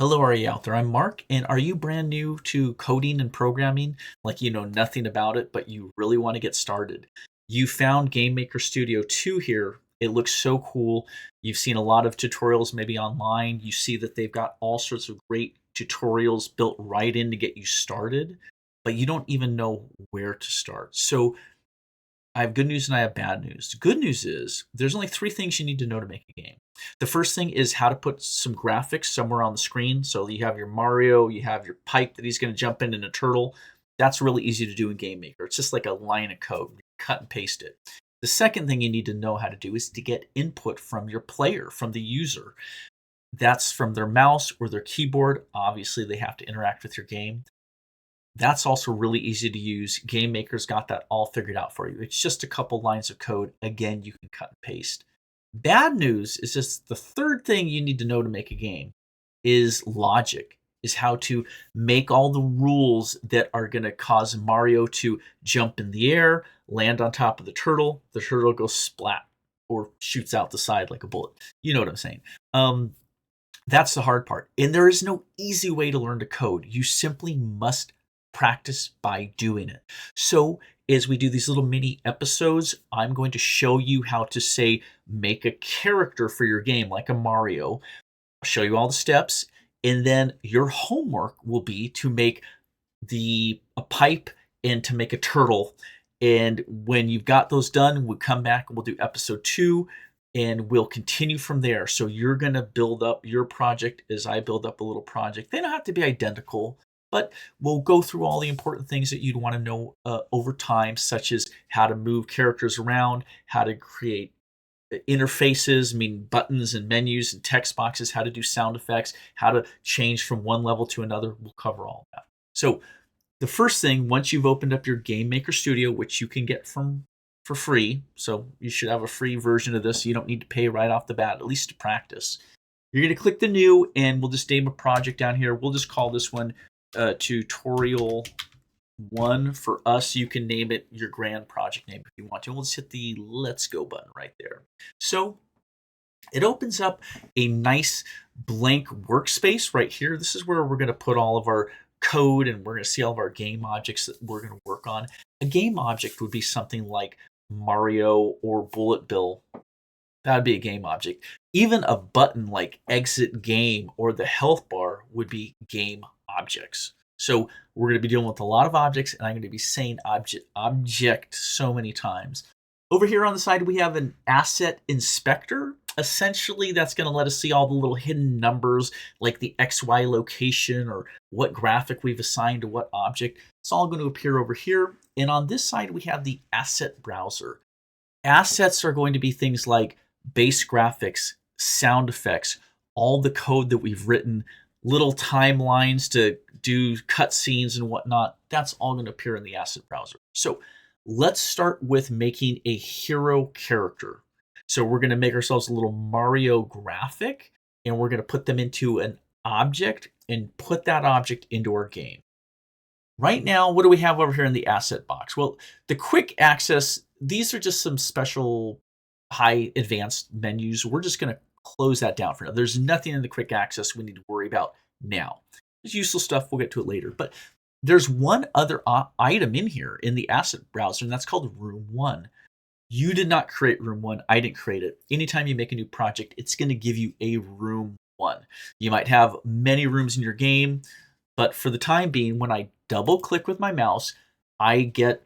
Hello, are you out there? I'm Mark, and are you brand new to coding and programming? Like you know nothing about it, but you really want to get started. You found GameMaker Studio 2 here. It looks so cool. You've seen a lot of tutorials maybe online. You see that they've got all sorts of great tutorials built right in to get you started, but you don't even know where to start. So I have good news and I have bad news. The good news is there's only three things you need to know to make a game. The first thing is how to put some graphics somewhere on the screen. So you have your Mario, you have your pipe that he's going to jump in and a turtle. That's really easy to do in GameMaker. It's just like a line of code. You cut and paste it. The second thing you need to know how to do is to get input from your player, from the user. That's from their mouse or their keyboard. Obviously, they have to interact with your game. That's also really easy to use. Game Maker's got that all figured out for you. It's just a couple lines of code. Again, you can cut and paste. Bad news is just the third thing you need to know to make a game is logic, is how to make all the rules that are going to cause Mario to jump in the air, land on top of the turtle goes splat or shoots out the side like a bullet. You know what I'm saying. That's the hard part. And there is no easy way to learn to code. You simply must practice by doing it. So, as we do these little mini episodes, I'm going to show you how to say, make a character for your game, like a Mario. I'll show you all the steps. And then your homework will be to make a pipe and to make a turtle. And when you've got those done, we'll come back and we'll do episode 2 and we'll continue from there. So you're going to build up your project as I build up a little project. They don't have to be identical, but we'll go through all the important things that you'd want to know over time, such as how to move characters around, how to create interfaces, I mean buttons and menus and text boxes, how to do sound effects, how to change from one level to another. We'll cover all of that. So the first thing, once you've opened up your GameMaker Studio, which you can get for free, so you should have a free version of this. So you don't need to pay right off the bat, at least to practice. You're going to click the new, and we'll just name a project down here. We'll just call this one tutorial 1 for us. You can name it your grand project name if you want to. We'll just hit the let's go button right there. So it opens up a nice blank workspace right here. This is where we're going to put all of our code and we're going to see all of our game objects that we're going to work on. A game object would be something like Mario or Bullet Bill. That would be a game object. Even a button like exit game or the health bar would be game objects. So we're going to be dealing with a lot of objects, and I'm going to be saying object so many times. Over here on the side, we have an asset inspector. Essentially, that's going to let us see all the little hidden numbers like the XY location or what graphic we've assigned to what object. It's all going to appear over here. And on this side, we have the asset browser. Assets are going to be things like base graphics, sound effects, all the code that we've written, little timelines to do cutscenes and whatnot. That's all going to appear in the asset browser. So let's start with making a hero character. So we're going to make ourselves a little Mario graphic, and we're going to put them into an object and put that object into our game. Right now, what do we have over here in the asset box? Well, the quick access, these are just some special high advanced menus. We're just going to close that down for now. There's nothing in the quick access we need to worry about now. There's useful stuff. We'll get to it later. But there's one other item in here in the asset browser, and that's called Room 1. You did not create Room 1. I didn't create it. Anytime you make a new project, it's going to give you a Room 1. You might have many rooms in your game, but for the time being, when I double click with my mouse, I get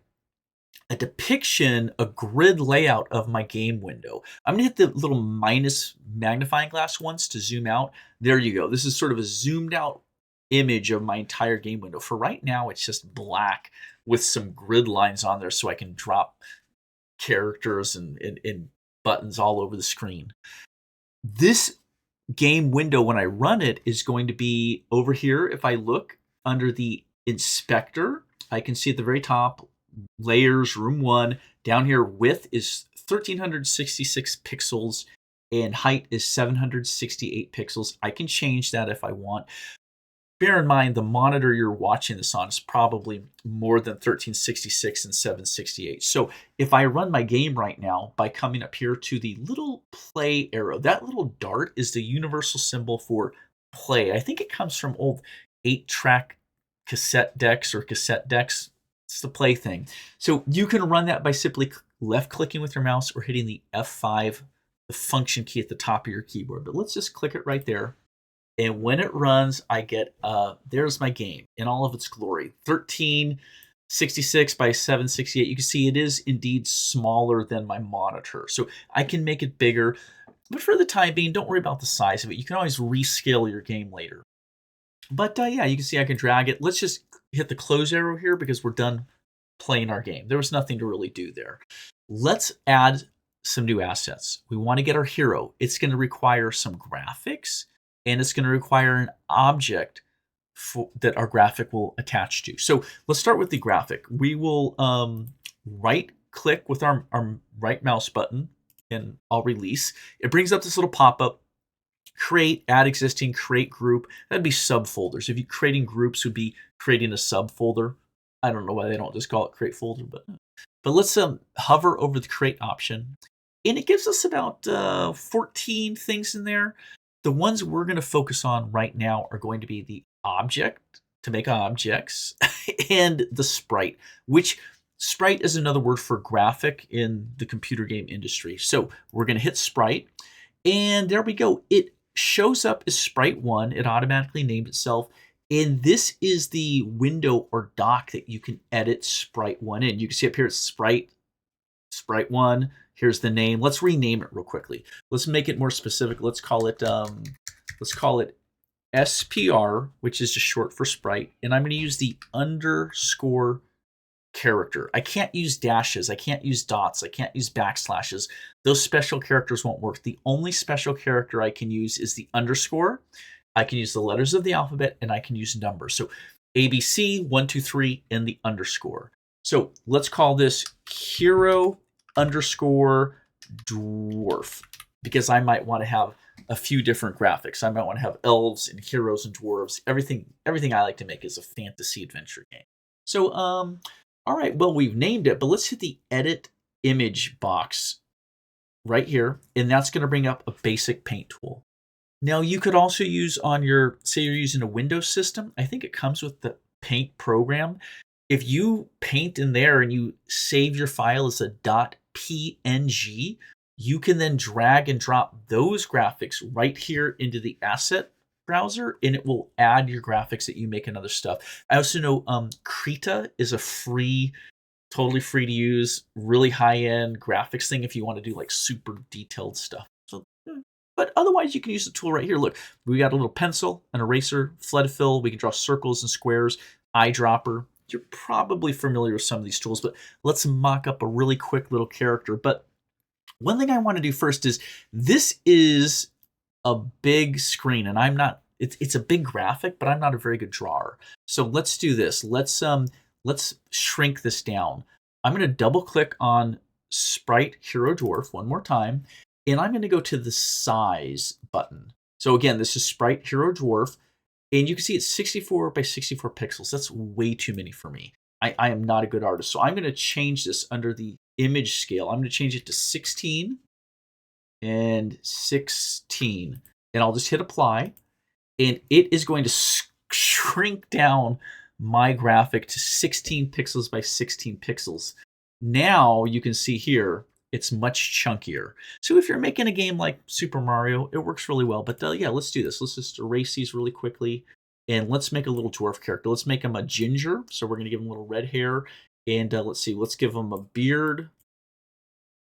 a depiction, a grid layout of my game window. I'm going to hit the little minus magnifying glass once to zoom out. There you go. This is sort of a zoomed out image of my entire game window. For right now, it's just black with some grid lines on there so I can drop characters and buttons all over the screen. This game window, when I run it, is going to be over here. If I look under the inspector, I can see at the very top, layers, Room 1. Down here, width is 1366 pixels and height is 768 pixels. I can change that if I want. Bear in mind, the monitor you're watching this on is probably more than 1366 and 768. So if I run my game right now by coming up here to the little play arrow, that little dart is the universal symbol for play. I think it comes from old 8-track cassette decks or cassette decks. It's the play thing. So you can run that by simply left clicking with your mouse or hitting the F5, the function key at the top of your keyboard. But let's just click it right there. And when it runs, I get, there's my game in all of its glory. 1366 by 768. You can see it is indeed smaller than my monitor. So I can make it bigger. But for the time being, don't worry about the size of it. You can always rescale your game later. But yeah, you can see I can drag it. Let's just hit the close arrow here because we're done playing our game. There was nothing to really do there. Let's add some new assets. We want to get our hero. It's going to require some graphics, and it's going to require an object that our graphic will attach to. So let's start with the graphic. We will right click with our right mouse button, and I'll release. It brings up this little pop-up, create, add existing, create group. That'd be subfolders. If you creating groups would be creating a subfolder. I don't know why they don't just call it create folder, but let's hover over the create option, and it gives us about 14 things in there. The ones we're going to focus on right now are going to be the object to make objects and the sprite, which sprite is another word for graphic in the computer game industry. So we're going to hit sprite, and there we go. It shows up as sprite 1. It automatically named itself. And this is the window or dock that you can edit sprite 1 in. You can see up here it's sprite 1. Here's the name. Let's rename it real quickly. Let's make it more specific. Let's call it SPR, which is just short for sprite. And I'm going to use the underscore character. I can't use dashes. I can't use dots. I can't use backslashes. Those special characters won't work. The only special character I can use is the underscore. I can use the letters of the alphabet, and I can use numbers. So ABC, 1, 2, 3, and the underscore. So let's call this hero underscore dwarf, because I might want to have a few different graphics. I might want to have elves and heroes and dwarves. Everything I like to make is a fantasy adventure game. So, all right, well, we've named it, but let's hit the edit image box right here, and that's going to bring up a basic paint tool. Now, you could also use on your, say you're using a Windows system, I think it comes with the paint program. If you paint in there and you save your file as a .png, you can then drag and drop those graphics right here into the asset browser, and it will add your graphics that you make and other stuff. I also know Krita is a free, totally free to use, really high-end graphics thing if you want to do like super detailed stuff. So, but otherwise, you can use the tool right here. Look, we got a little pencil, an eraser, flood fill. We can draw circles and squares, eyedropper. You're probably familiar with some of these tools, but let's mock up a really quick little character. But one thing I want to do first is, this is a big screen, and I'm not, it's a big graphic, but I'm not a very good drawer. So let's do this. Let's shrink this down. I'm going to double click on Sprite Hero Dwarf one more time, and I'm going to go to the size button. So again, this is Sprite Hero Dwarf, and you can see it's 64 by 64 pixels. That's way too many for me. I am not a good artist. So I'm going to change this under the image scale. I'm going to change it to 16 and 16. And I'll just hit apply. And it is going to shrink down my graphic to 16 pixels by 16 pixels. Now you can see here, it's much chunkier. So if you're making a game like Super Mario, it works really well. But yeah, let's do this. Let's just erase these really quickly. And let's make a little dwarf character. Let's make him a ginger. So we're going to give him a little red hair. And let's see, let's give him a beard.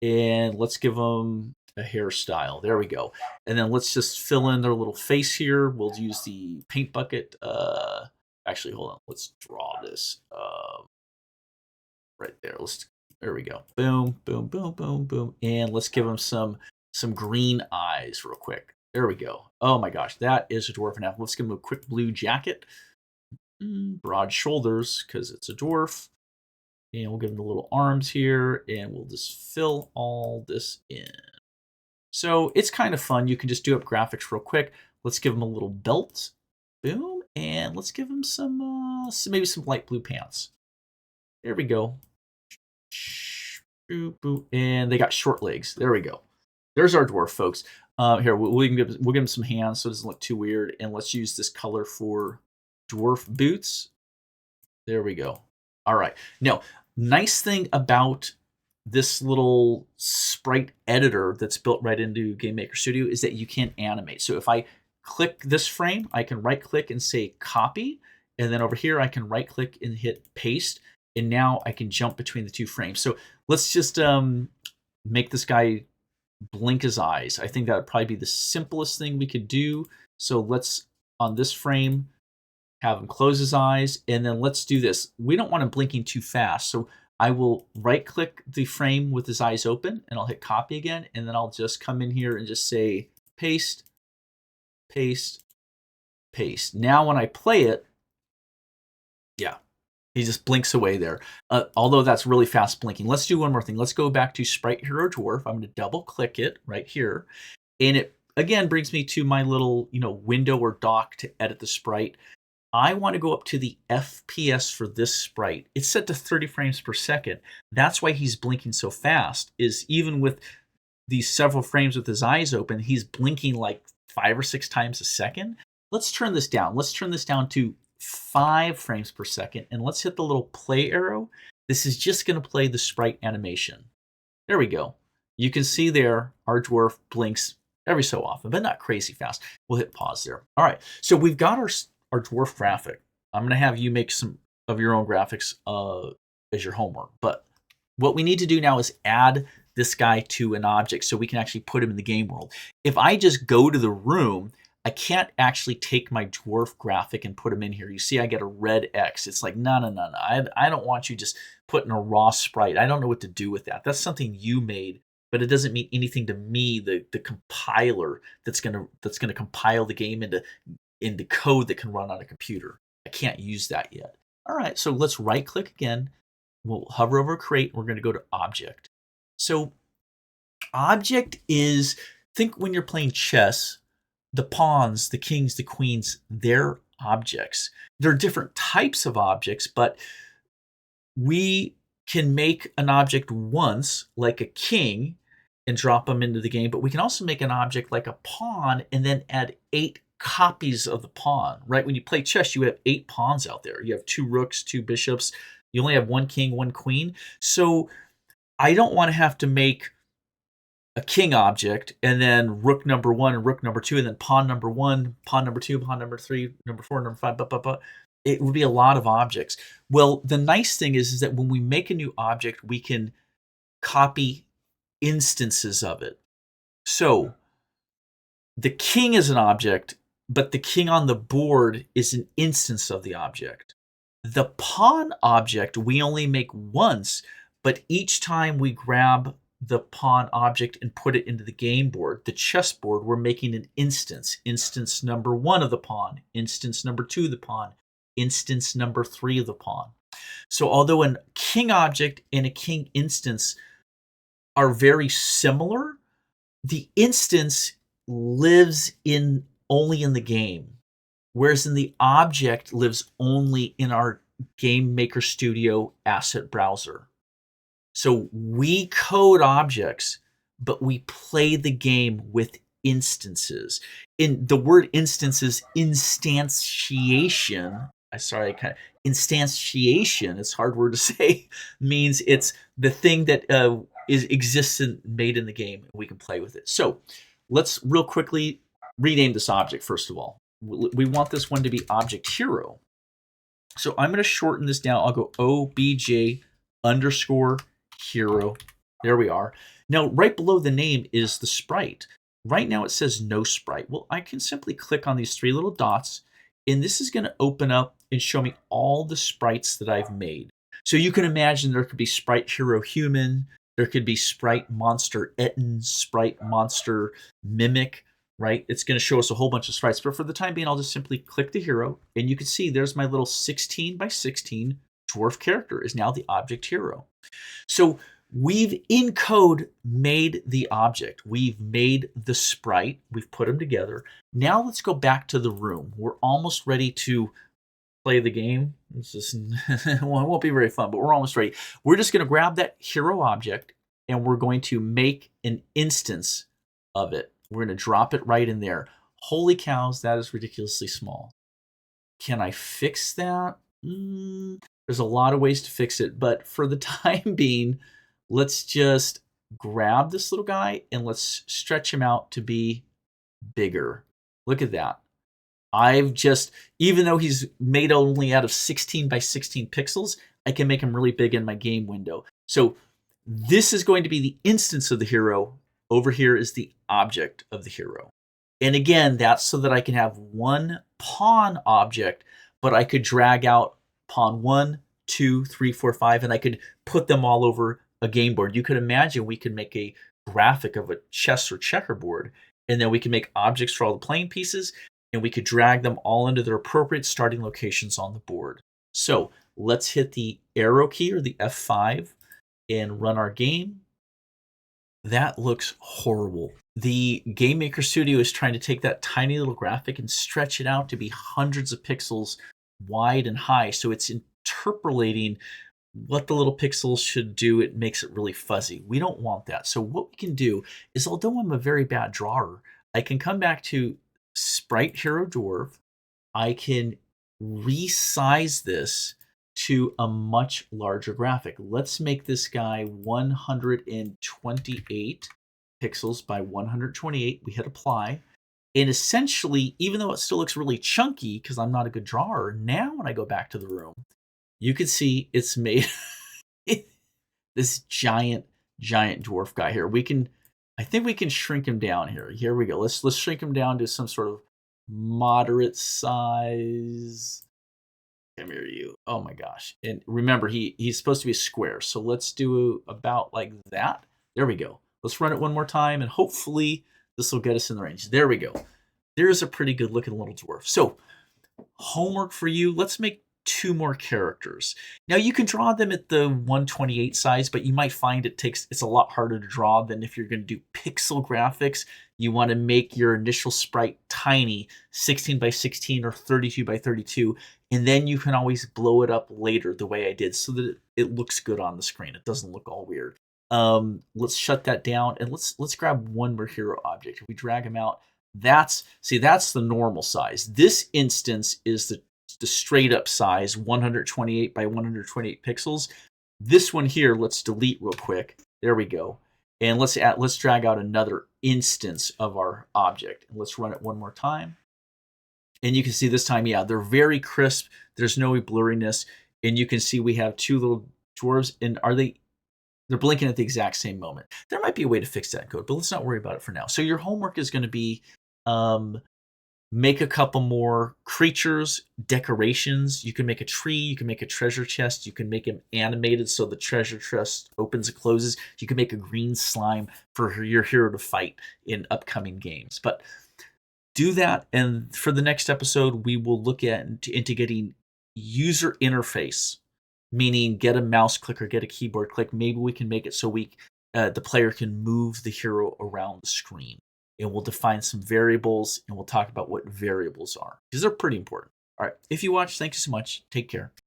And let's give him a hairstyle. There we go. And then let's just fill in their little face here. We'll use the paint bucket. Actually, hold on. Let's draw this right there. There we go. Boom, boom, boom, boom, boom. And let's give him some green eyes real quick. There we go. Oh my gosh, that is a dwarf enough. Let's give him a quick blue jacket. Broad shoulders, because it's a dwarf. And we'll give him the little arms here, and we'll just fill all this in. So it's kind of fun. You can just do up graphics real quick. Let's give him a little belt. Boom. And let's give him some, maybe some light blue pants. There we go. And they got short legs. There we go. There's our dwarf, folks. Here, we'll give him some hands so it doesn't look too weird. And let's use this color for dwarf boots. There we go. All right. Now, nice thing about this little sprite editor that's built right into GameMaker Studio is that you can animate. So if I click this frame, I can right click and say copy. And then over here, I can right click and hit paste. And now I can jump between the two frames. So let's just make this guy blink his eyes. I think that would probably be the simplest thing we could do. So let's, on this frame, have him close his eyes. And then let's do this. We don't want him blinking too fast. So I will right click the frame with his eyes open and I'll hit copy again. And then I'll just come in here and just say paste, paste, paste. Now when I play it, yeah, he just blinks away there. Although that's really fast blinking. Let's do one more thing. Let's go back to Sprite Hero Dwarf. I'm going to double click it right here. And it again brings me to my little, window or dock to edit the sprite. I want to go up to the FPS for this sprite. It's set to 30 frames per second. That's why he's blinking so fast, is even with these several frames with his eyes open, he's blinking like 5 or 6 times a second. Let's turn this down. Let's turn this down to 5 frames per second, and let's hit the little play arrow. This is just going to play the sprite animation. There we go. You can see there our dwarf blinks every so often, but not crazy fast. We'll hit pause there. All right, so we've got our dwarf graphic. I'm going to have you make some of your own graphics as your homework. But what we need to do now is add this guy to an object so we can actually put him in the game world. If I just go to the room, I can't actually take my dwarf graphic and put him in here. You see I get a red X. It's like, no. I don't want you just putting a raw sprite. I don't know what to do with that. That's something you made, but it doesn't mean anything to me, the compiler that's gonna compile the game into code that can run on a computer. I can't use that yet. All right, so let's right click again. We'll hover over create. We're going to go to object. So object is, think when you're playing chess, the pawns, the kings, the queens, they're objects. There are different types of objects, but we can make an object once, like a king, and drop them into the game, but we can also make an object like a pawn and then add 8 copies of the pawn, right? When you play chess, you have 8 pawns out there. You have 2 rooks, 2 bishops. You only have 1 king, 1 queen. So I don't want to have to make a king object and then rook number 1 and rook number 2 and then pawn number 1, pawn number 2, pawn number 3, number 4, number 5, It would be a lot of objects. Well, the nice thing is that when we make a new object, we can copy instances of it. So the king is an object, but the king on the board is an instance of the object. The pawn object we only make once, but each time we grab the pawn object and put it into the game board, the chess board, we're making an instance. Instance number 1 of the pawn, instance number 2 of the pawn, instance number 3 of the pawn. So although a king object and a king instance are very similar, the instance lives only in the game, whereas in the object lives only in our GameMaker Studio asset browser. So we code objects, but we play the game with instances. In the word instance is instantiation. Instantiation, it's a hard word to say, means it's the thing that exists and made in the game, and we can play with it. So let's real quickly rename this object first of all. We want this one to be object hero. So I'm going to shorten this down. I'll go obj_hero. There we are. Now, right below the name is the sprite. Right now it says no sprite. Well, I can simply click on these 3 little dots, and this is going to open up and show me all the sprites that I've made. So you can imagine there could be sprite hero human, there could be sprite monster Etten, sprite monster mimic, right? It's going to show us a whole bunch of sprites, but for the time being, I'll just simply click the hero, and you can see there's my little 16 by 16 dwarf character is now the object hero. So we've in code made the object. We've made the sprite. We've put them together. Now let's go back to the room. We're almost ready to play the game. This is well, it won't be very fun, but we're almost ready. We're just going to grab that hero object and we're going to make an instance of it. We're going to drop it right in there. Holy cows, that is ridiculously small. Can I fix that? There's a lot of ways to fix it, but for the time being, let's just grab this little guy and let's stretch him out to be bigger. Look at that. I've just, even though he's made only out of 16 by 16 pixels, I can make him really big in my game window. So this is going to be the instance of the hero. Over here is the object of the hero. And again, that's so that I can have one pawn object, but I could drag out pawn 1, 2, 3, 4, 5, and I could put them all over a game board. You could imagine we could make a graphic of a chess or checkerboard, and then we can make objects for all the playing pieces, and we could drag them all into their appropriate starting locations on the board. So let's hit the arrow key or the F5 and run our game. That looks horrible. The GameMaker Studio is trying to take that tiny little graphic and stretch it out to be hundreds of pixels wide and high. So it's interpolating what the little pixels should do. It makes it really fuzzy. We don't want that. So what we can do is, although I'm a very bad drawer, I can come back to Sprite Hero Dwarf. I can resize this to a much larger graphic. Let's make this guy 128 pixels by 128. We hit apply. And essentially, even though it still looks really chunky because I'm not a good drawer, now when I go back to the room, you can see it's made this giant dwarf guy here. I think we can shrink him down here. Here we go. Let's shrink him down to some sort of moderate size. Come here, you. Oh my gosh. And remember, he's supposed to be a square. So let's do about like that. There we go. Let's run it one more time, and hopefully this will get us in the range. There we go. There's a pretty good looking little dwarf. So homework for you. Let's make 2 more characters. Now you can draw them at the 128 size, but you might find it's a lot harder to draw than if you're going to do pixel graphics. You want to make your initial sprite tiny, 16 by 16 or 32 by 32, and then you can always blow it up later the way I did so that it looks good on the screen. It doesn't look all weird. Let's shut that down, and let's grab one more hero object. If we drag him out, that's the normal size. This instance is the straight up size, 128 by 128 pixels. This one here, let's delete real quick. There we go. And let's drag out another instance of our object. And let's run it one more time. And you can see this time, yeah, they're very crisp. There's no blurriness. And you can see we have 2 little dwarves. And they're blinking at the exact same moment. There might be a way to fix that code, but let's not worry about it for now. So your homework is going to be make a couple more creatures, decorations. You can make a tree, you can make a treasure chest, you can make them animated so the treasure chest opens and closes. You can make a green slime for your hero to fight in upcoming games. But do that, and for the next episode, we will look into getting user interface, meaning get a mouse click or get a keyboard click. Maybe we can make it so the player can move the hero around the screen. And we'll define some variables, and we'll talk about what variables are, because they're pretty important. All right. If you watched, thank you so much. Take care.